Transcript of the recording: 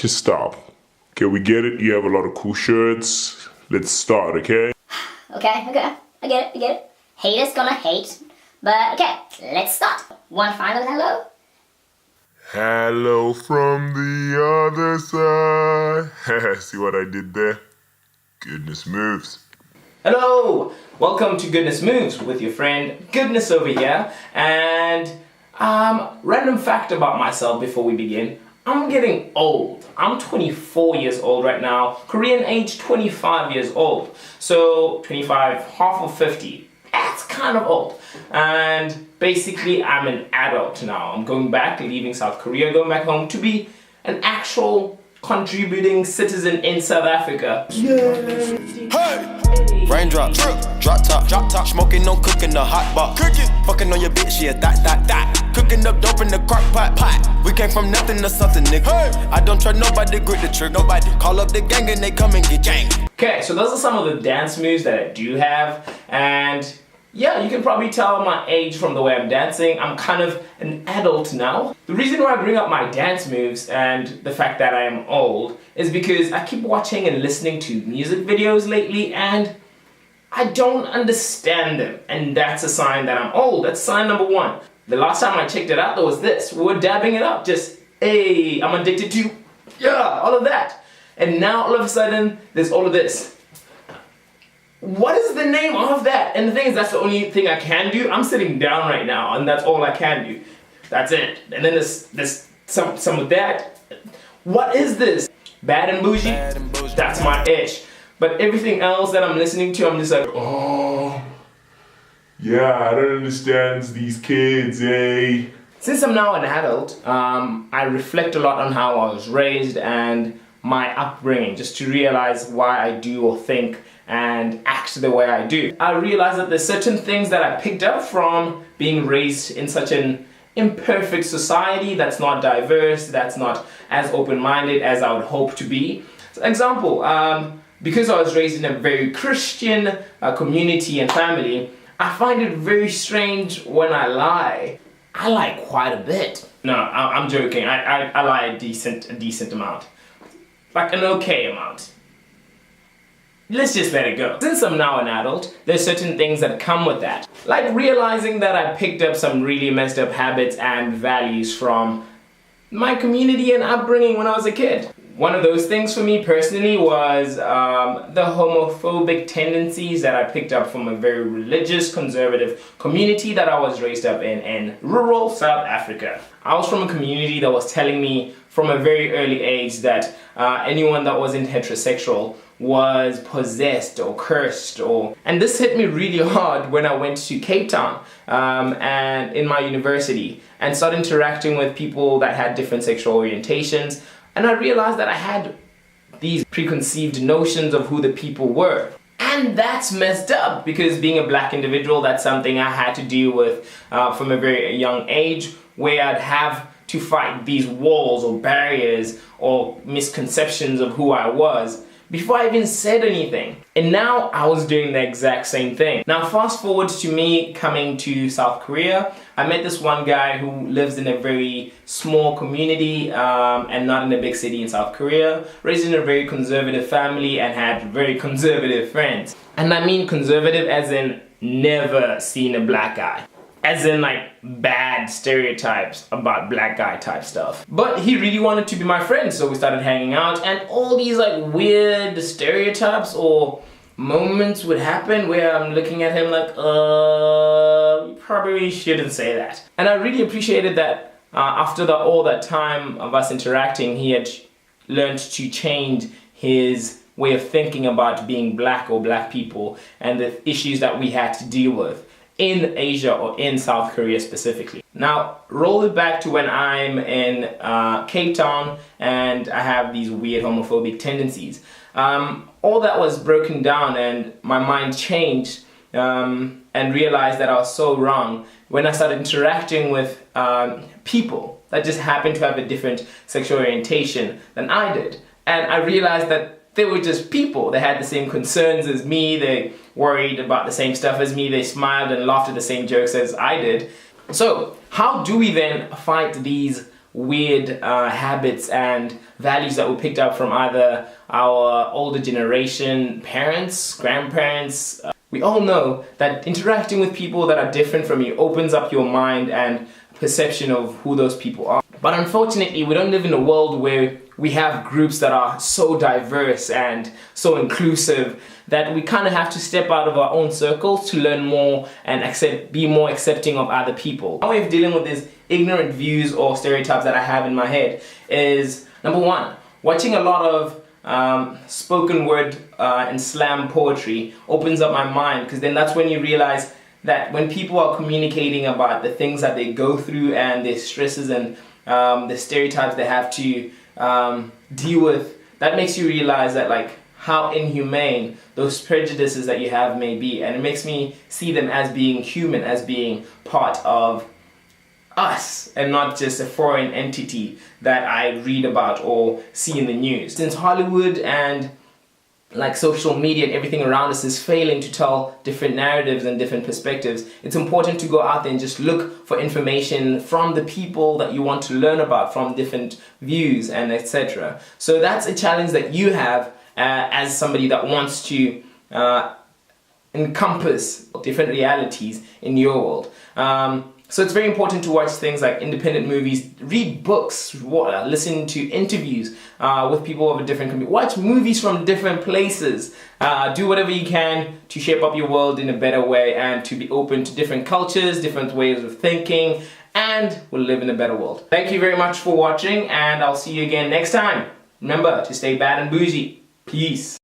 Just stop. Okay, we get it. You have a lot of cool shirts. Let's start, okay? Okay. I get it. Haters gonna hate. But okay, let's start. One final hello? Hello from the other side. See what I did there? Goodness moves. Hello! Welcome to Goodness Moves with your friend Goodness over here. And random fact about myself before we begin. I'm getting old. I'm 24 years old right now. Korean age 25 years old. So 25, half of 50. That's kind of old. And basically I'm an adult now. I'm going back, leaving South Korea, going back home to be an actual contributing citizen in South Africa. Hey! Raindrop, drop top, smoking, no cooking, the hot box. Fucking on your bitch, yeah, that. Cooking up dope in the crock pot. We came from nothing to something, nigga. Hey! I don't try nobody, grip the trick, nobody. Call up the gang and they come and get gang. Okay, so those are some of the dance moves that I do have, and yeah, you can probably tell my age from the way I'm dancing. I'm kind of an adult now. The reason why I bring up my dance moves and the fact that I am old is because I keep watching and listening to music videos lately and I don't understand them. And that's a sign that I'm old. That's sign number one. The last time I checked it out, there was this. We were dabbing it up. Just, hey, I'm addicted to, all of that. And now all of a sudden, there's all of this. What is the name of that? And the thing is, that's the only thing I can do. I'm sitting down right now, and that's all I can do. That's it. And then there's some of that. What is this? Bad and bougie? That's my ish. But everything else that I'm listening to, I'm just like, Oh, yeah, I don't understand these kids, eh? Since I'm now an adult, I reflect a lot on how I was raised and my upbringing, just to realize why I do or think and act the way I do. I realize that there's certain things that I picked up from being raised in such an imperfect society that's not diverse, that's not as open-minded as I would hope to be. For example, because I was raised in a very Christian community and family, I find it very strange when I lie. I lie quite a bit. No, I'm joking. I lie a decent amount. Like an okay amount. Let's just let it go. Since I'm now an adult, there's certain things that come with that. Like realizing that I picked up some really messed up habits and values from my community and upbringing when I was a kid. One of those things for me personally was the homophobic tendencies that I picked up from a very religious, conservative community that I was raised up in rural South Africa. I was from a community that was telling me from a very early age that anyone that wasn't heterosexual was possessed or cursed and this hit me really hard when I went to Cape Town and in my university and started interacting with people that had different sexual orientations, and I realized that I had these preconceived notions of who the people were. And that's messed up because being a black individual, that's something I had to deal with from a very young age, where I'd have to fight these walls or barriers or misconceptions of who I was before I even said anything. And now I was doing the exact same thing. Now fast forward to me coming to South Korea. I met this one guy who lives in a very small community and not in a big city in South Korea, raised in a very conservative family and had very conservative friends. And I mean conservative as in never seen a black guy. As in like bad stereotypes about black guy type stuff. But he really wanted to be my friend, so we started hanging out, and all these like weird stereotypes or moments would happen where I'm looking at him like, you probably shouldn't say that. And I really appreciated that after all that time of us interacting, he had learned to change his way of thinking about being black or black people and the issues that we had to deal with in Asia or in South Korea specifically. Now, roll it back to when I'm in Cape Town and I have these weird homophobic tendencies. All that was broken down and my mind changed and realized that I was so wrong when I started interacting with people that just happened to have a different sexual orientation than I did. And I realized that they were just people. They had the same concerns as me. They worried about the same stuff as me. They smiled and laughed at the same jokes as I did. So how do we then fight these weird habits and values that we picked up from either our older generation, parents, grandparents. We all know that interacting with people that are different from you opens up your mind and perception of who those people are. But unfortunately, we don't live in a world where we have groups that are so diverse and so inclusive that we kind of have to step out of our own circles to learn more and be more accepting of other people. My way of dealing with these ignorant views or stereotypes that I have in my head is, number one, watching a lot of spoken word and slam poetry opens up my mind, because then that's when you realize that when people are communicating about the things that they go through and their stresses and the stereotypes they have to deal with, that makes you realize that like how inhumane those prejudices that you have may be, and it makes me see them as being human, as being part of us and not just a foreign entity that I read about or see in the news. Since Hollywood and like social media and everything around us is failing to tell different narratives and different perspectives, it's important to go out there and just look for information from the people that you want to learn about, from different views and etc. So that's a challenge that you have as somebody that wants to encompass different realities in your world. So it's very important to watch things like independent movies, read books, listen to interviews with people of a different community, watch movies from different places, do whatever you can to shape up your world in a better way and to be open to different cultures, different ways of thinking, and we'll live in a better world. Thank you very much for watching, and I'll see you again next time. Remember to stay bad and bougie. Peace.